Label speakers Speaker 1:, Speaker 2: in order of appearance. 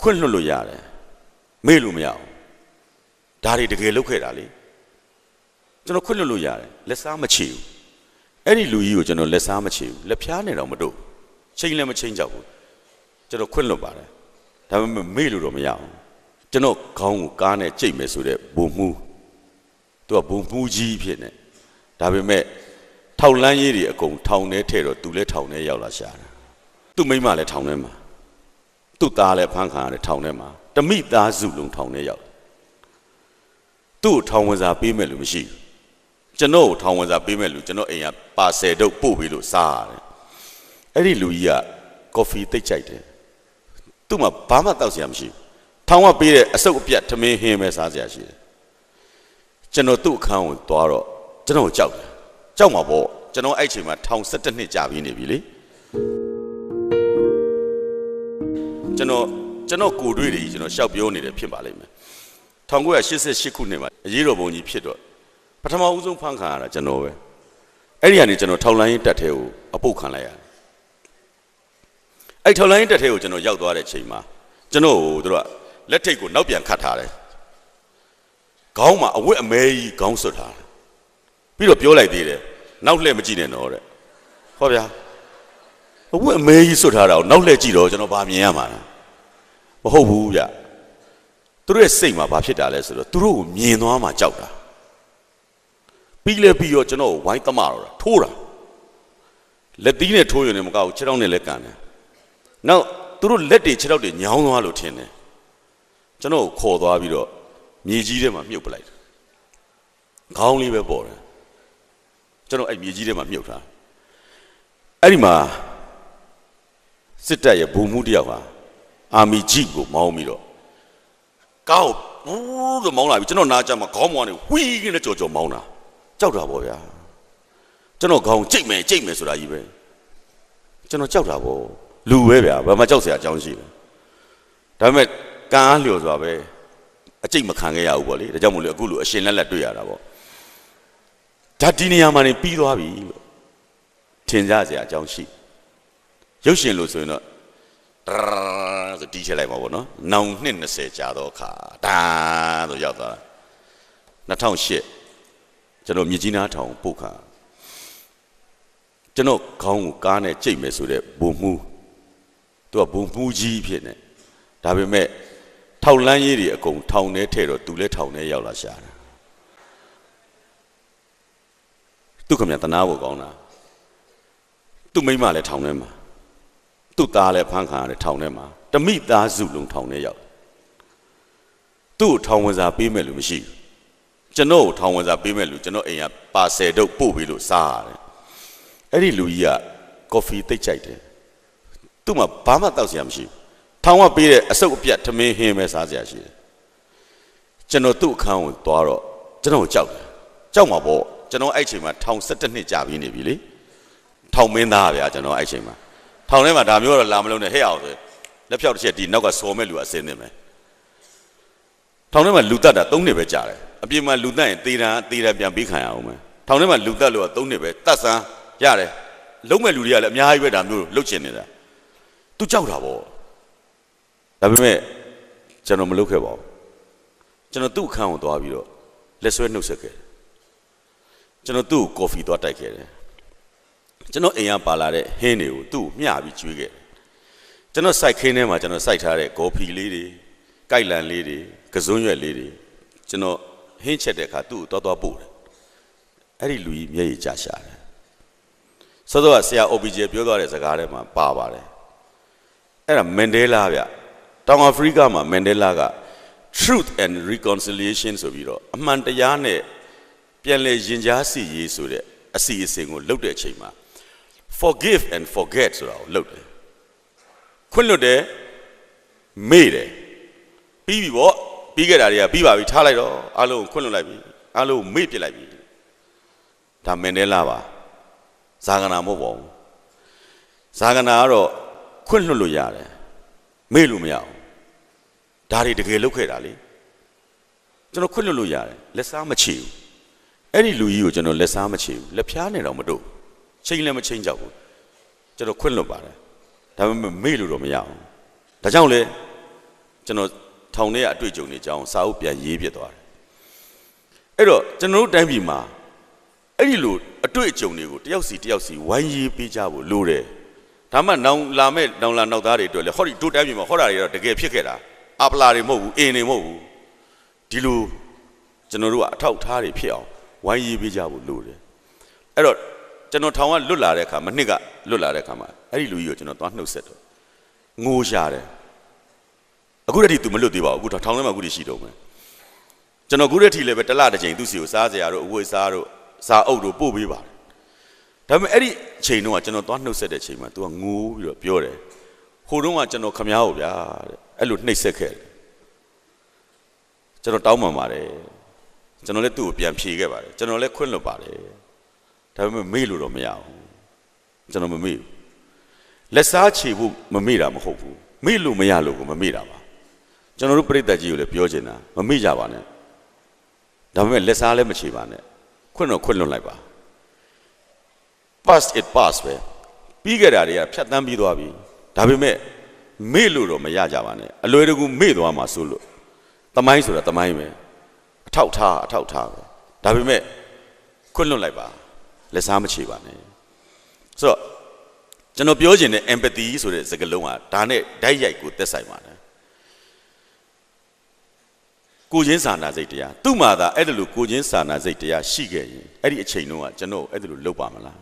Speaker 1: ခွင့်လွှတ်လို့ရတယ်မေ့လို့မရအောင်ဒါတွေတကယ်လုပ်ခဲ့တာလေကျွန်တော်ခွင့်လွှတ်လို့ရတယ်လက်စားမချေဘူးအဲ့ဒီလူကြီးကိုကျွန်တော်လက်စားမချေဘူးလက်ဖျားနေတော့မတို့ချိန်လည်းမချိန်ကြောက်ဘူးကျွန်တော်ခွင့်လွှတ်ပါတယ်ဒါပေမဲ့မေ့လို့တော့မရအောင်ကျွန်တော်ခေါင်းကိုကားနဲ့ကြိတ်မယ်ဆိုတဲ့ဘုံမှုသူကဘုံမှုကြီးဖြစ်နေဒါပေမဲ့ထောက်လန်းရေးတွေအကုန်ထောင်ထဲထဲတော့သူလည်းထောင်ထဲရောက်လာရှာတာသူ့မိမလည်းထောင်ထဲမှာသူ့သားလည်းဖမ်းခံရတယ်ထောင်ထဲမှာတမိသားစုလုံးထောင်ထဲရောက်သူ့ထောင်ဝင်စာပေးမဲ့လူမရှိဘူးကျွန်တော်ထောင်ဝင်စာပေးမဲ့လူကျွန်တော်အိမ်ကပါဆယ်တုပ်ပို့ပြီးလို့စားရတယ်အဲ့ဒီလူကြီးကကော်ဖီသိပ်ကြိုက်တယ်သူ့မှာဘာမှတောက်စရာမရှိဘူးထောင်ကပေးတဲ့အစုပ်အပြတ်ထမင်းဟင်းပဲစားစရာရှိတယ်ကျွန်တော်သူ့အခန်းကိုသွားတော့ကျွန်တော်ကြောက်တယ်ကြောက်မှာပေါ့ကျွန်တော်အဲ့ချိန်မှာထောင်17နှစ်ကြာပြီးနေပြီလေကျွန်တော်ကိုတွေ့တယ်ကျွန်တော်ရှောက်ပြောနေတယ်ဖြစ်ပါလိမ့်မယ်1988ခုနှစ်မှာအရေးတော်ပုံကြီးဖြစ်တော့ပထမဦးဆုံးဖမ်းခံရတာကျွန်တော်ပဲအဲ့ဒီကနေကျွန်တော်ထောက်လိုင်းတက်ထဲကိုအပုတ်ခံလိုက်ရတယ်အဲ့ထောက်လိုင်းတက်ထဲကိုကျွန်တော်ရောက်သွားတဲ့ချိန်မှာကျွန်တော်ကိုတို့ကလက်ထိတ်ကိုနောက်ပြန်ခတ်ထားတယ်ခေါင်းမှာအဝတ်အမဲကြီးခေါင်းဆွတ်ထားတယ်ပြီးတော့ပြောလိုက်သေးတယ်နောက်လှည့်မကြည့်နဲ့တော့တဲ့ဟောဗျာအဝတ်အမဲကြီးဆွတ်ထားတာကိုနောက်လှည့်ကြည့်တော့ကျွန်တော်ဗာမြင်ရမှာမဟုတ်ဘူးဗျသူတို့ရဲ့စိတ်မှာဘာဖြစ်တာလဲဆိုတော့သူတို့ကိုမြင်သွားမှကြောက်တာပြီးလဲပြီးတော့ကျွန်တော်ကိုဝိုင်းသမားတော့ထိုးတာလက်သီးနဲ့ထိုးရုံနဲ့မကောက်ဘူးခြေထောက်နဲ့လည်းကန်တယ်နောက်သူတို့လက်တွေခြေထောက်တွေညောင်းသွားလို့ထင်တယ်ကျွန်တော်ကိုခေါ်သွားပြီးတော့မြေကြီးထဲမှာမြုပ်ပလိုက်တယ်ခေါင်းလေးပဲပေါ်တယ်ကျွန်တော်အဲ့မြေကြီးထဲမှာမြုပ်ထားအဲ့ဒီမှာစစ်တပ်ရဲ့ဗိုလ်မှူးတယောက်ဟာအာမီဂျီကိုမောင်းပြီးတော့ကောက်ဘူးလို့မောင်းလာပြီကျွန်တော်နားကြမှာခေါင်းမောင်းနေဝီးကနေကြော်ကြော်မောင်းတာကြောက်တာပေါ့ဗျာကျွန်တော်ခေါင်းကြိတ်မယ်ဆိုတာကြီးပဲကျွန်တော်ကြောက်တာပေါ့လူပဲဗျာဘာမှကြောက်စရာအကြောင်းရှိတယ်ဒါပေမဲ့ကံအားလျော်စွာပဲအကျိတ်မခံခဲ့ရဘူးပေါ့လေဒါကြောင့်မို့လို့အခုလိုအရှင်လက်တွေ့ရတာပေါ့ဒါဒီနေရာမှာနေပြီးသွားပြီလို့ထင်ကြစရာအကြောင်းရှိရုပ်ရှင်လို့ဆိုရင်တော့ဆိုတီးချက်လိုက်ပါဘောနော်နောင်နှစ်20ကြာတော့ခါဒါဆိုရောက်သွား2008ကျွန်တော်မြကြီးနားထောင်ပို့ခါကျွန်တော်ခေါင်းကိုကားနဲ့ကြိတ်မယ်ဆိုတဲ့ဘုံမှုသူကဘုံမှုကြီးဖြစ်နေဒါပေမဲ့ထောက်လန်းရေးတွေအကုန်ထောင်ထဲထဲတော့သူလည်းထောင်ထဲရောက်လာရှာတာသူခမရတနာဖို့ကောင်းတာသူ့မိမလည်းထောင်ထဲမှာသူ့သားလည်းဖမ်းခံရတယ်ထောင်ထဲမှာတမိသားစုလုံးထောင်ထဲရောက်သူ့ကိုထောင်ဝင်စာပေးမဲ့လူမရှိဘူးကျွန်တော်ကိုထောင်ဝင်စာပေးမဲ့လူကျွန်တော်အိမ်ကပါဆယ်တုပ်ပို့ပြီးလို့စားရတယ်အဲ့ဒီလူကြီးကကော်ဖီသိပ်ကြိုက်တယ်သူ့မှာဘာမှတောက်စရာမရှိဘူးထောင်ကပေးတဲ့အစုပ်အပြတ်ထမင်းဟင်းပဲစားစရာရှိတယ်ကျွန်တော်သူ့အခန်းကိုသွားတော့ကျွန်တော်ကြောက်တယ်ကြောက်မှာပေါ့ကျွန်တော်အဲ့ချိန်မှာထောင်17နှစ်ကြာပြီးနေပြီလေထောင်မင်းသားဗျာကျွန်တော်အဲ့ချိန်မှာထောင်ထဲမှာဒါမျိုးတော့လာမလုံးနဲ့ဟဲ့အောင်ဆိုလက်ဖြောက်တစ်ချက်ဒီနောက်ကစော်မဲ့လူအစင်းနေမယ်ထောင်ထဲမှာလူတက်တာ3နှစ်ပဲကြာတယ်အပြင်မှာလူတက်ရင်တေးတန်းပြန်ပေးခံရအောင်မယ်ထောင်ထဲမှာလူတက်လို့က3နှစ်ပဲတတ်ဆန်းရတယ်လုံးမဲ့လူတွေကလည်းအများကြီးပဲဒါမျိုးလှုပ်ချင်နေတာသူကြောက်တာပေါ့ဒါပေမဲ့ကျွန်တော်မလုပ်ခဲ့ပါဘူးကျွန်တော်သူ့အခန်းကိုသွားပြီးတော့လက်ဆွဲနှုတ်ဆက်ခဲ့ကျွန်တော်သူ့ကိုကော်ဖီသွားတိုက်ခဲ့တယ်ကျွန်တော်အိမ်ကပါလာတဲ့ဟင်းတွေကိုသူ့ကိုမျှပြီးကျွေးခဲ့ကျွန်တော်စိုက်ခင်းထဲမှာကျွန်တော်စိုက်ထားတဲ့ကော်ဖီလေးတွေကိုက်လန်လေးတွေကစွန်းရွက်လေးတွေကျွန်တော်ဟင်းချက်တဲ့အခါသူ့ကိုသွားပို့တယ်အဲ့ဒီလူကြီးမျက်ရည်ကျရှာတယ်စောစောကဆရာ OBJ ပြောသွားတဲ့စကားထဲမှာပါပါတယ်အဲ့ဒါမန်ဒဲလာဗျတောင်အာဖရိကမှာမန်ဒဲလာက truth and reconciliation ဆိုပြီးတော့အမှန်တရားနဲ့ပြန်လည်ရင်ကြားစီရေးဆိုတဲ့အစီအစဉ်ကိုလုပ်တဲ့အချိန်မှာ forgive and forget ဆိုတာကိုလုပ်တယ်ခွင့်လွတ်တယ်မေ့တယ်ပြီးပြီပေါ့ပြီးခဲ့တာတွေကပြီးပါပြီထားလိုက်တော့အားလုံးခွင့်လွတ်လိုက်ပြီအားလုံးမေ့ပြစ်လိုက်ပြီဒါမန်ဒဲလာပါဇာဂနာမဟုတ်ပါဘူးဇာဂနာကတော့ခွင့်လွတ်လို့ရတယ်မေ့လို့မရအောင်ဒါတွေတကယ်လုပ်ခဲ့တာလေကျွန်တော်ခွင့်လွတ်လို့ရတယ်လက်စားမချေဘူးအဲ့ဒီလူကြီးကိုကျွန်တော်လက်စားမချေဘူးလက်ဖျားနေတော့မတို့ချိန်လည်းမချိန်ကြောက်ဘူးကျွန်တော်ခွင့်လွတ်ပါတယ်ဒါပေမဲ့မေ့လို့တော့မရအောင်ဒါကြောင့်လေ ကျွန်တော်ထောင်ထဲကအတွေ့အကြုံတွေအကြောင်းစာအုပ်ပြန်ရေးပြသွားတယ်အဲ့တော့ကျွန်တော်တို့တိုင်းပြည်မှာအဲ့ဒီလိုအတွေ့အကြုံတွေကိုတယောက်စီဝိုင်းရေးပေးကြဖို့လိုတယ်ဒါမှနောင်လာနောက်သားတွေအတွက်လေဟောဒီတို့တိုင်းပြည်မှာဟောတာတွေတော့တကယ်ဖြစ်ခဲ့တာအပလာတွေမဟုတ်ဘူးအင်းတွေမဟုတ်ဘူးဒီလိုကျွန်တော်တို့ကအထောက်ထားတွေဖြစ်အောင်ဝိုင်းရေးပေးကြဖို့လိုတယ်အဲ့တော့ကျွန်တော်ထောင်ကလွတ်လာတဲ့အခါမနှစ်ကလွတ်လာတဲ့အခါမှာအဲ့ဒီလူကြီးကိုကျွန်တော်သွားနှုတ်ဆက်တော့ငိုရှာတယ်အခုတည်းက तू မလွတ်သေးပါဘူးအခုထောင်ထဲမှာအခုတည်းရှိတော့မယ်ကျွန်တော်အခုတည်းကလည်းပဲတစ်လတစ်ချိန်သူ့စီကိုစားစရာတို့အဝတ်စားတို့စာအုပ်တို့ပို့ပေးပါတယ်ဒါပေမဲ့အဲ့ဒီအချိန်တုန်းကကျွန်တော်သွားနှုတ်ဆက်တဲ့အချိန်မှာ तू ကငိုးပြီးတော့ပြောတယ်ဟိုတုန်းကကျွန်တော်ခမားကိုဗျာတဲ့အဲ့လိုနှိပ်စက်ခဲ့တယ်ကျွန်တော်တောင်းပန်ပါတယ်ကျွန်တော်လည်းသူ့ကိုပြန်ဖြေခဲ့ပါတယ်ကျွန်တော်လည်းခွင့်လွတ်ပါတယ်ဒါပေမဲ့မေ့လို့တော့မရဘူးကျွန်တော်မမေ့ဘူးလက်စားချေဖို့မမေ့တာမဟုတ်ဘူးမေ့လို့မရလို့ကိုမမေ့တာပါကျွန်တော်တို့ပြိတ္တကြီးကိုလည်းပြောချင်တာမမေ့ကြပါနဲ့ဒါပေမဲ့လက်စားလည်းမချေပါနဲ့ခွင့်လွတ်လိုက်ပါ past it pass ပဲပြီးခဲ့တာတွေကဖြတ်တန်းပြီးသွားပြီဒါပေမဲ့မေ့လို့တော့မရကြပါနဲ့အလွယ်တကူမေ့သွားမှာဆိုလို့သမိုင်းဆိုတာသမိုင်းပဲအထောက်ထားပဲဒါပေမဲ့ခွင့်လွတ်လိုက်ပါလက်စားမချေပါနဲ့ဆိုတော့ကျွန်တော်ပြောချင်တဲ့ empathy ဆိုတဲ့စကားလုံးကဒါနဲ့ဓာတ်ရိုက်ကိုသက်ဆိုင်ပါတယ်ကိုချင်းစာနာစိတ်တရားသူ့မှာသာအဲ့ဒါလိုကိုချင်းစာနာစိတ်တရားရှိခဲ့ရင်အဲ့ဒီအချိန်တုန်းကကျွန်တော်အဲ့ဒါလိုလုပ်ပါမလား